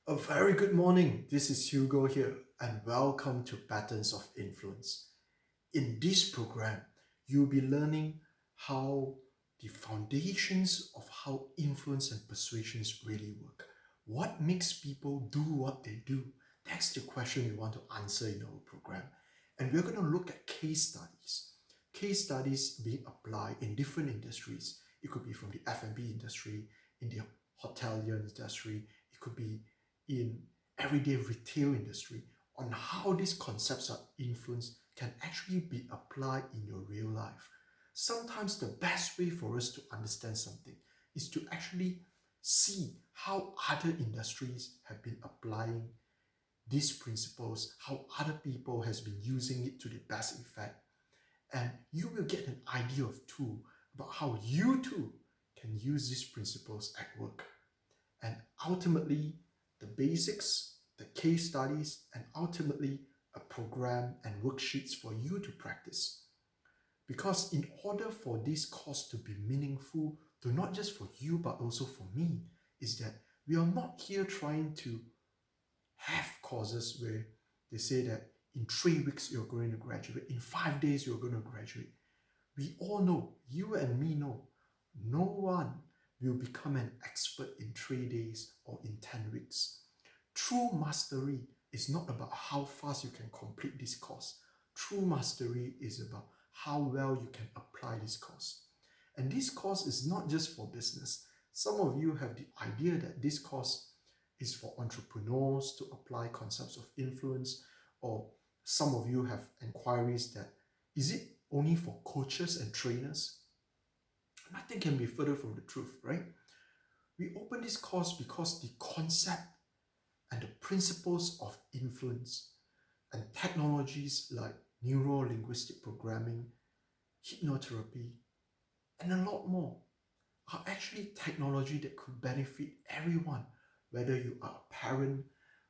A very good morning. This is Hugo here, and welcome to Patterns of Influence. In this program, you'll be learning how the foundations of how influence and persuasions really work. What makes people do what they do? That's the question we want to answer in our program. And we're going to look at case studies. Case studies being applied in different industries. It could be from the F&B industry, in the hotelier industry, it could be in everyday retail industry, on how these concepts of influence can actually be applied in your real life. Sometimes the best way for us to understand something is to actually see how other industries have been applying these principles, how other people has been using it to the best effect, and you will get an idea of too about how you too can use these principles at work. And ultimately, the basics, the case studies, and ultimately a program and worksheets for you to practice. Because in order for this course to be meaningful to not just for you but also for me, is that we are not here trying to have courses where they say that in 3 weeks you're going to graduate, in 5 days you're going to graduate. We all know, you and me know, no one will become an expert in 3 days or in 10 weeks. True mastery is not about how fast you can complete this course. True mastery is about how well you can apply this course. And this course is not just for business. Some of you have the idea that this course is for entrepreneurs to apply concepts of influence, or some of you have inquiries that is it only for coaches and trainers? Nothing can be further from the truth, right? We open this course because the concept and the principles of influence and technologies like neuro-linguistic programming, hypnotherapy, and a lot more are actually technology that could benefit everyone, whether you are a parent,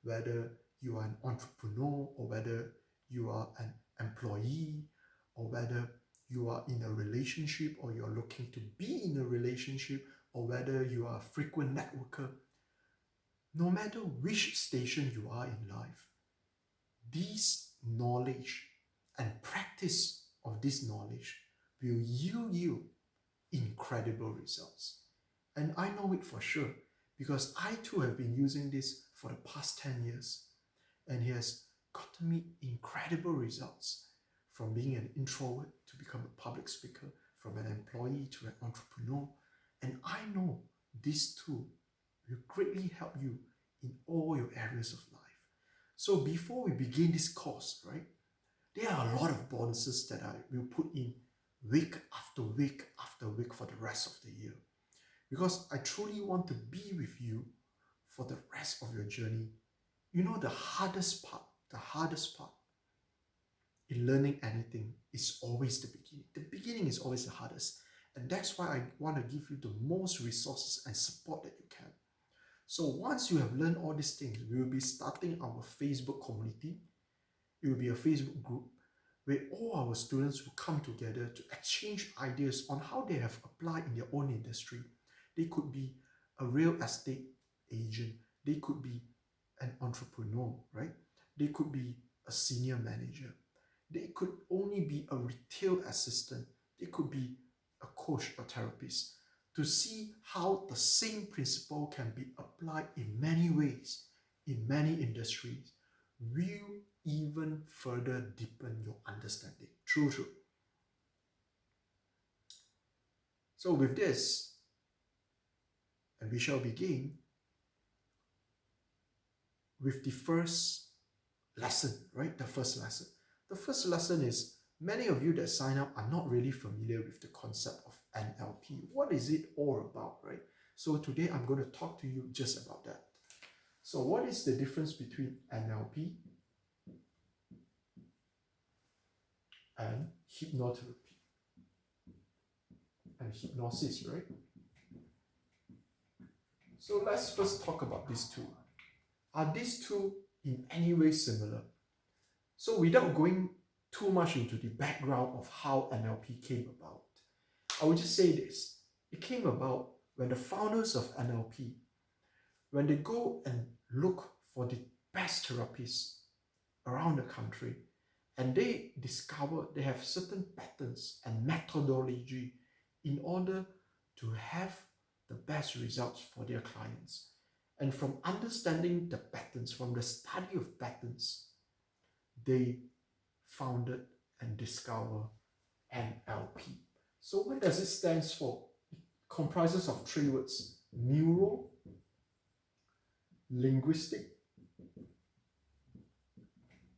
whether you are an entrepreneur, or whether you are an employee, or whether you are in a relationship or you're looking to be in a relationship, or whether you are a frequent networker. No matter which station you are in life, this knowledge and practice of this knowledge will yield you incredible results. And I know it for sure because I too have been using this for the past 10 years, and it has gotten me incredible results, from being an introvert to become a public speaker, from an employee to an entrepreneur. And I know this too will greatly help you in all your areas of life. So before we begin this course, right, there are a lot of bonuses that I will put in week after week after week for the rest of the year. Because I truly want to be with you for the rest of your journey. You know, the hardest part in learning anything is always the beginning. The beginning is always the hardest. And that's why I want to give you the most resources and support that you can. So once you have learned all these things, we will be starting our Facebook community. It will be a Facebook group where all our students will come together to exchange ideas on how they have applied in their own industry. They could be a real estate agent. They could be an entrepreneur, right? They could be a senior manager. They could only be a retail assistant. They could be a coach or therapist, to see how the same principle can be applied in many ways, in many industries, will even further deepen your understanding. True, true. So with this, and we shall begin with the first lesson, right? The first lesson. The first lesson is, many of you that sign up are not really familiar with the concept of NLP. What is it all about, right? So today I'm going to talk to you just about that. So what is the difference between NLP and hypnotherapy and hypnosis, right? So let's first talk about these two. Are these two in any way similar? So without going too much into the background of how NLP came about, I would just say this. It came about when the founders of NLP when they go and look for the best therapists around the country, and they discover they have certain patterns and methodology in order to have the best results for their clients. And from understanding the patterns, from the study of patterns, they founded and discovered NLP. So what does it stand for? It comprises of three words: neuro, linguistic,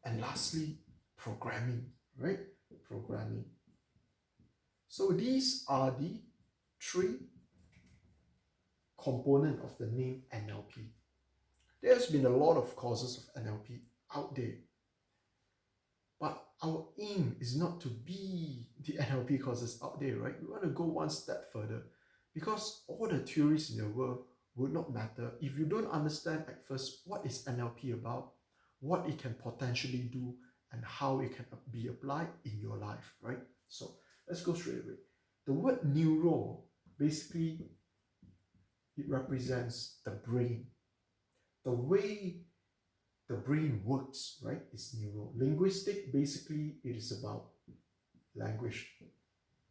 and lastly, programming, right? Programming. So these are the three components of the name NLP. There's been a lot of courses of NLP out there, but our aim is not to be the NLP courses out there, right? We want to go one step further, because all the theories in the world would not matter if you don't understand at first what is NLP about, what it can potentially do, and how it can be applied in your life, right? So let's go straight away. The word neuro, basically, it represents the brain. The way the brain works, right, is neuro. Linguistic, basically, it is about language.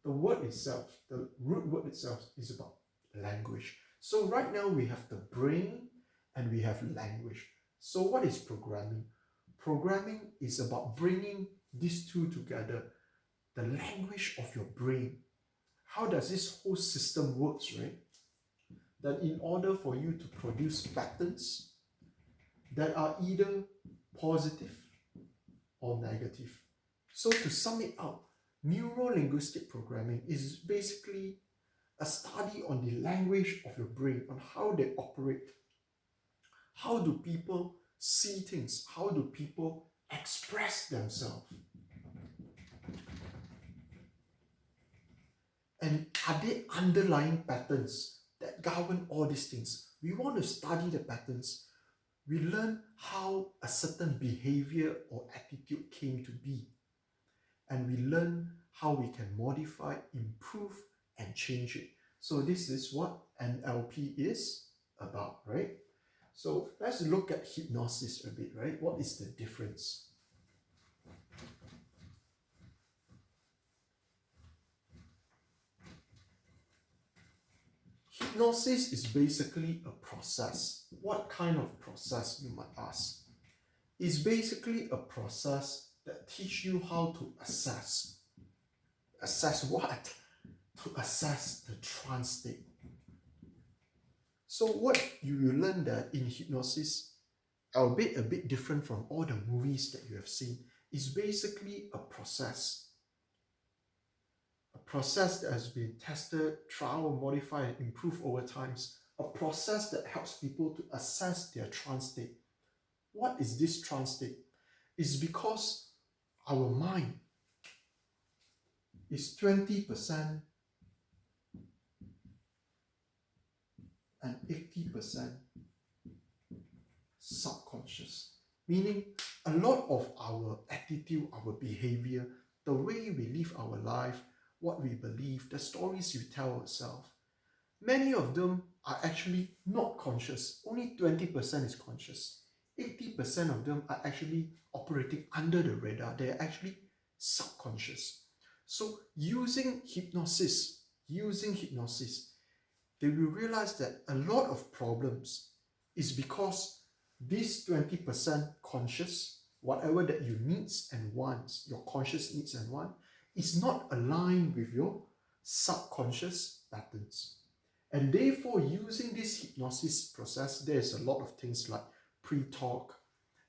The word itself, the root word itself, is about language. So right now we have the brain and we have language. So what is programming? Programming is about bringing these two together. The language of your brain. How does this whole system works, right? That in order for you to produce patterns that are either positive or negative. So to sum it up, neuro-linguistic programming is basically a study on the language of your brain, on how they operate. How do people see things? How do people express themselves? And are there underlying patterns that govern all these things? We want to study the patterns. We learn how a certain behavior or attitude came to be. And we learn how we can modify, improve, and change it. So this is what NLP is about, right? So let's look at hypnosis a bit, right? What is the difference? Hypnosis is basically a process. What kind of process, you might ask? It's basically a process that teaches you how to assess. Assess what? To assess the trance state. So what you will learn that in hypnosis, albeit a bit different from all the movies that you have seen, is basically a process. A process that has been tested, trial, modified, and improved over time. A process that helps people to assess their trance state. What is this trance state? It's because our mind is 20% and 80% subconscious. Meaning a lot of our attitude, our behavior, the way we live our life, what we believe, the stories we tell ourselves, many of them are actually not conscious. Only 20% is conscious. 80% of them are actually operating under the radar. They are actually subconscious. So using hypnosis, they will realize that a lot of problems is because this 20% conscious, whatever that you needs and wants, your conscious needs and want, is not aligned with your subconscious patterns. And therefore, using this hypnosis process, there's a lot of things like pre-talk,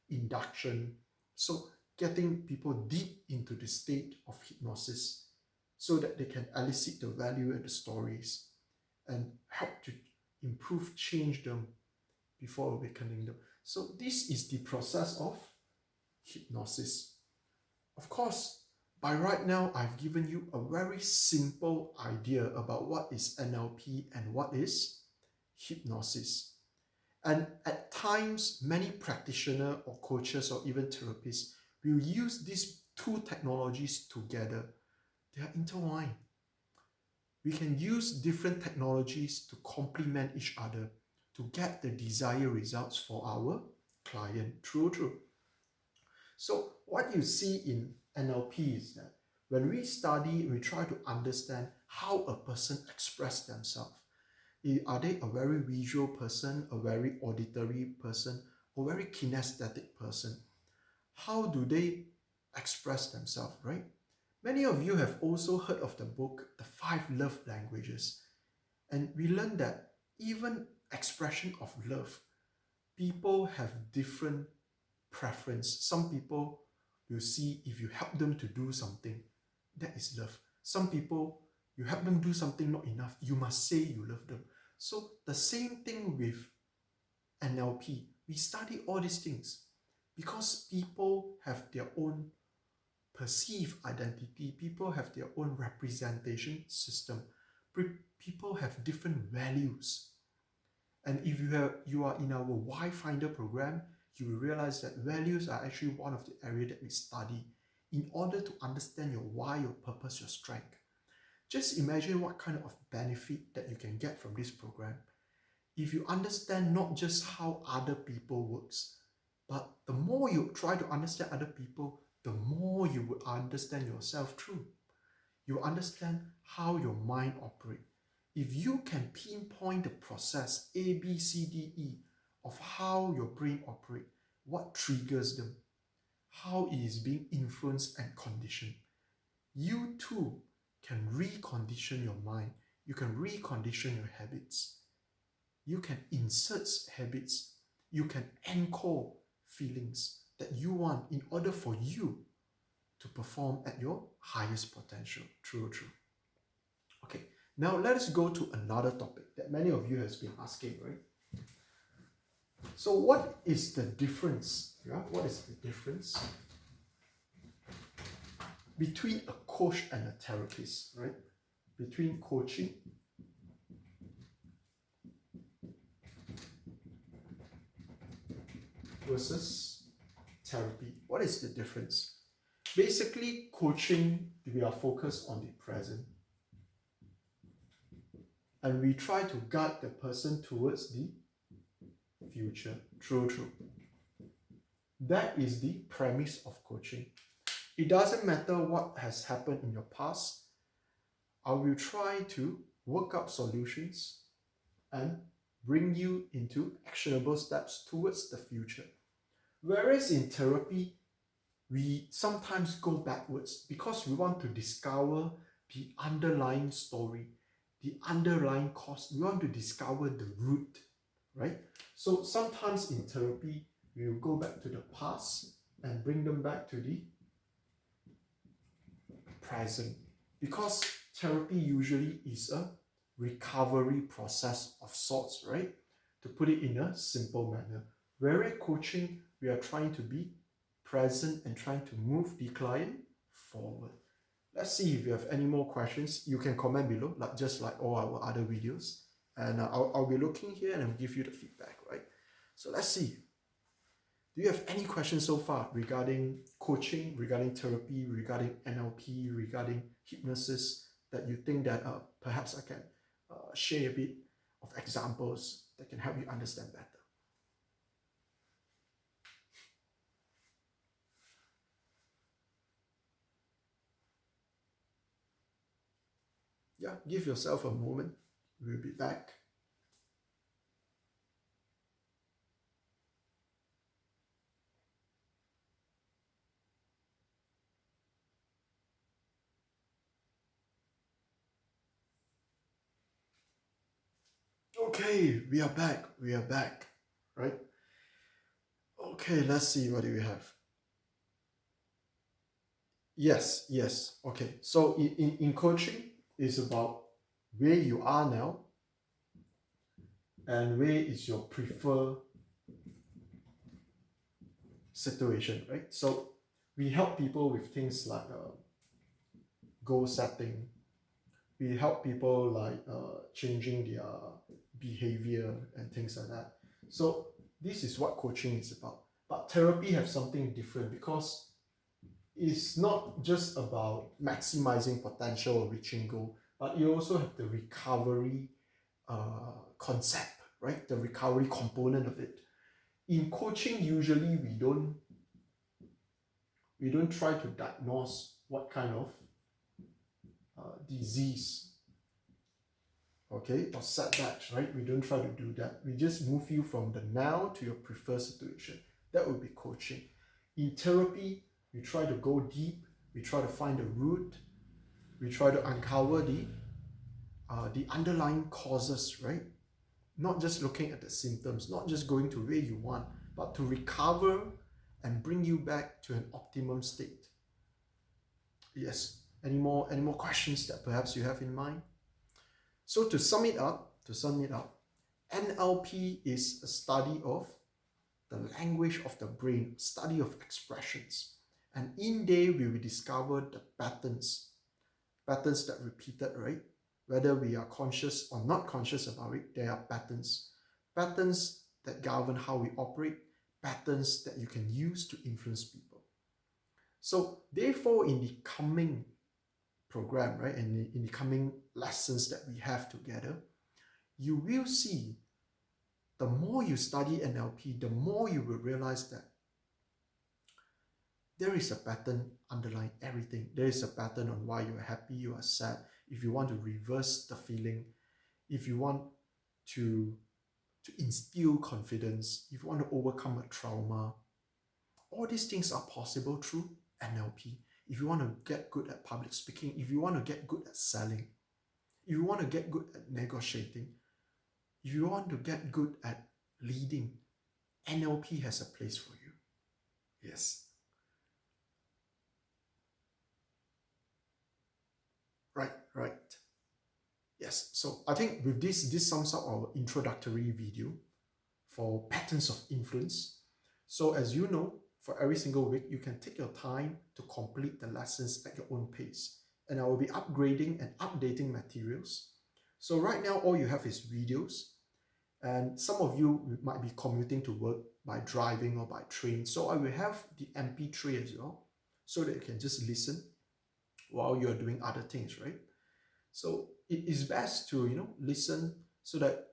induction, so getting people deep into the state of hypnosis so that they can elicit the value and the stories and help to improve, change them before awakening them. So this is the process of hypnosis. Of course, by right now, I've given you a very simple idea about what is NLP and what is hypnosis. And at times, many practitioners or coaches or even therapists will use these two technologies together. They are intertwined. We can use different technologies to complement each other, to get the desired results for our client. True. So what you see in NLP is that when we study, we try to understand how a person express themselves. Are they a very visual person, a very auditory person, or very kinesthetic person? How do they express themselves, right? Many of you have also heard of the book, The 5 Love Languages. And we learned that even expression of love, people have different preference. Some people will see if you help them to do something, that is love. Some people, you help them do something not enough, you must say you love them. So the same thing with NLP. We study all these things because people have their own perceived identity, people have their own representation system, people have different values. And if you are in our Why Finder program, you will realize that values are actually one of the areas that we study in order to understand your why, your purpose, your strength. Just imagine what kind of benefit that you can get from this program. If you understand not just how other people works, but the more you try to understand other people, the more you will understand yourself too. You understand how your mind operates. If you can pinpoint the process A, B, C, D, E of how your brain operates, what triggers them, how it is being influenced and conditioned, you too can recondition your mind. You can recondition your habits. You can insert habits. You can anchor feelings that you want in order for you to perform at your highest potential. True. Okay, now let us go to another topic that many of you has been asking, right? So what is the difference? Yeah, what is the difference between a coach and a therapist, right? Between coaching versus therapy. What is the difference? Basically, coaching, we are focused on the present. And we try to guide the person towards the future. True. That is the premise of coaching. It doesn't matter what has happened in your past. I will try to work out solutions and bring you into actionable steps towards the future. Whereas in therapy, we sometimes go backwards because we want to discover the underlying story, the underlying cause. We want to discover the root, right? So sometimes in therapy, we will go back to the past and bring them back to the present, because therapy usually is a recovery process of sorts, right? To put it in a simple manner. Whereas coaching, we are trying to be present and trying to move the client forward. Let's see if you have any more questions. You can comment below, just like all our other videos. And I'll be looking here and I'll give you the feedback, right? So let's see. Do you have any questions so far regarding coaching, regarding therapy, regarding NLP, regarding hypnosis, that you think that perhaps I can share a bit of examples that can help you understand better? Yeah, give yourself a moment. We'll be back. Okay, we are back, right? Okay, let's see, what do we have? Yes. Okay, so in coaching, it's about where you are now and where is your preferred situation, right? So we help people with things like goal setting. We help people like changing their behavior and things like that. So this is what coaching is about. But therapy has something different, because it's not just about maximizing potential or reaching goal, but you also have the recovery concept, right? The recovery component of it. In coaching, usually we don't try to diagnose what kind of disease, okay, or setbacks, right? We don't try to do that. We just move you from the now to your preferred situation. That would be coaching. In therapy, we try to go deep. We try to find the root. We try to uncover the underlying causes, right? Not just looking at the symptoms, not just going to where you want, but to recover and bring you back to an optimum state. Yes. Any more questions that perhaps you have in mind? So to sum it up, NLP is a study of the language of the brain, study of expressions. And in there, we will discover the patterns that repeated, right? Whether we are conscious or not conscious about it, there are patterns that govern how we operate, patterns that you can use to influence people. So therefore, in the coming program, right, and in the coming lessons that we have together, you will see the more you study NLP, the more you will realize that there is a pattern underlying everything. There is a pattern on why you are happy, you are sad. If you want to reverse the feeling, if you want to instill confidence, if you want to overcome a trauma, all these things are possible through NLP. If you want to get good at public speaking, if you want to get good at selling, if you want to get good at negotiating, if you want to get good at leading, NLP has a place for you. Yes. Right. Yes, so I think with this sums up our introductory video for patterns of influence. So as you know, for every single week, you can take your time to complete the lessons at your own pace. And I will be upgrading and updating materials. So right now, all you have is videos. And some of you might be commuting to work by driving or by train. So I will have the MP3 as well, so that you can just listen while you're doing other things, right? So it is best to, listen so that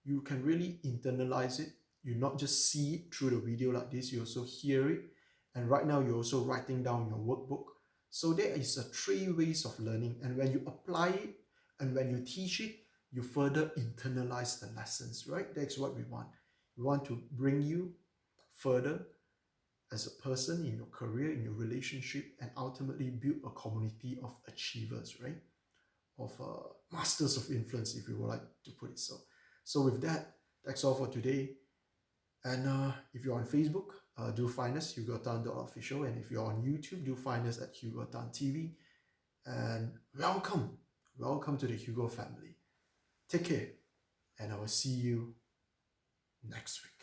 you can really internalize it. You not just see it through the video like this, you also hear it. And right now you're also writing down your workbook. So there is 3 ways of learning. And when you apply it and when you teach it, you further internalize the lessons, right? That's what we want. We want to bring you further as a person in your career, in your relationship, and ultimately build a community of achievers, right? Of masters of influence, if you would like to put it so. So with that, that's all for today. And if you're on Facebook, do find us, hugotan.official. And if you're on YouTube, do find us at hugotan TV. And welcome to the Hugo family. Take care, and I will see you next week.